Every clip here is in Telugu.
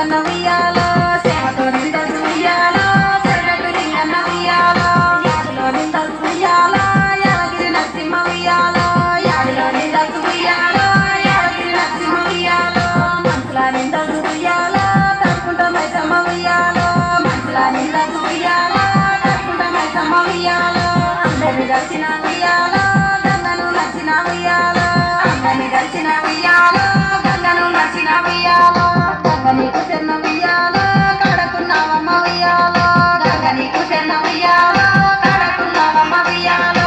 రంగన్న ఉయ్యాలో సేవతో నిందలు ఉయ్యాలో చెరగట్టు లింగన్న ఉయ్యాలో యాడిలో నిందలు ఉయ్యాలో యాదగిరి నరసింహ ఉయ్యాలో యాడిలో నిందలు ఉయ్యాలో యాదగిరి నరసింహ ఉయ్యాలో మనసుల నిందలు ఉయ్యాలో తట్టుకుంటూ మైసమ్మ ఉయ్యాలో మనసుల నిందలు ఉయ్యాలో తట్టుకుంటూ మైసమ్మ ఉయ్యాలో అందరిని దర్శన ఉయ్యాలో గంగను నచ్చిన ఉయ్యాలో అందరిని దర్శన ఉయ్యాలో గంగను నచ్చిన ఉయ్యాలో గంగ నీకు చెన్న ఉయ్యాలో కడకున్నావమ్మ ఉయ్యాలో గంగ నీకు చెన్న ఉయ్యాలో కడకున్నావమ్మ ఉయ్యాలో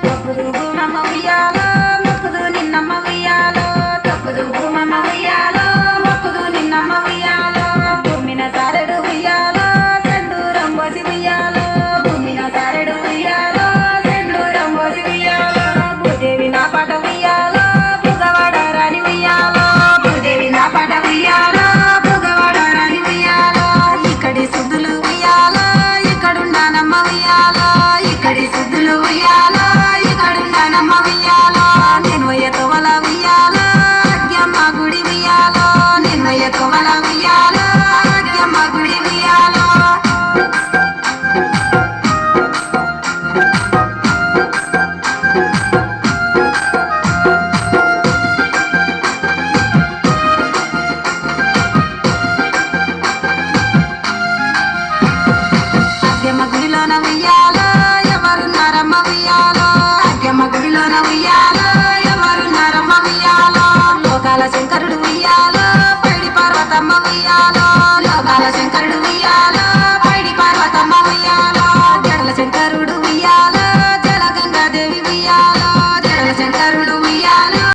తొక్కుదు భూమమ్మ ఉయ్యాలో మొక్కుదు నిన్నమ్మ ఉయ్యాలో తొక్కుదు భూమమ్మ ఉయ్యాలో మొక్కుదు నిన్నమ్మ ఉయ్యాలో భూమిన సారెడు ఉయ్యాలో సెందూరం పోసి ఉయ్యాలో భూమిన సారెడు ఉయ్యాలో సెందూరం పోసి ఉయ్యాలో భూదేవి నా పాట ఉయ్యాలో భుగవాడ రాణి ఉయ్యాలో భూదేవి నా పాట ఉయ్యాలో భుగవాడ రాణి ఉయ్యాలో ఇక్కడి సుద్దులు ఉయ్యాలో ఇక్కడుండానమ్మ ఉయ్యాలో ఇక్కడి సుద్దులు ఉయ్యాలో ఇక్కడుండానమ్మ ఉయ్యాలో నేను ఎతవల ఉయ్యాలో అగ్గమ్మ గుడి ఉయ్యాలో నేను ఎతవల ఉయ్యాలో అగ్గమ్మ గుడి ఉయ్యాలో అగ్గమ్మ గుడిలోన ఉయ్యాలో ఎవరున్నారమ్మ ఉయ్యాలో అగ్గమ్మ గుడిలోన ఉయ్యాలో ఎవరున్నారమ్మ ఉయ్యాలో లోకాల శంకరుడు ఉయ్యాలో పైడి పార్వతమ్మ ఉయ్యాలో